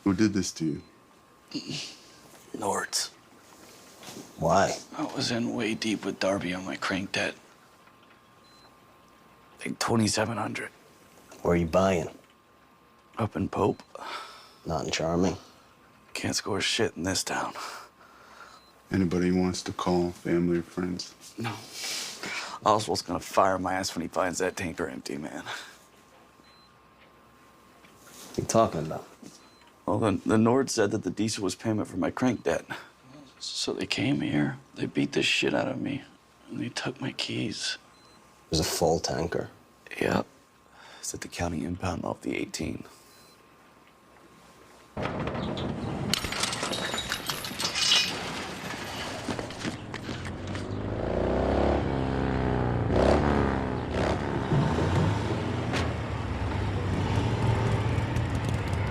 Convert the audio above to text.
Who did this to you? Nords. Why? I was in way deep with Darby on my crank debt. Like 2,700. Where are you buying? Up in Pope. Not in Charming. Can't score shit in this town. Anybody wants to call, family or friends? No. Oswald's gonna fire my ass when he finds that tanker empty, man. What are you talking about? Well, the Nord said that the diesel was payment for my crank debt. So they came here, they beat the shit out of me, and they took my keys. It was a full tanker. Yep. Said the county impound off the 18.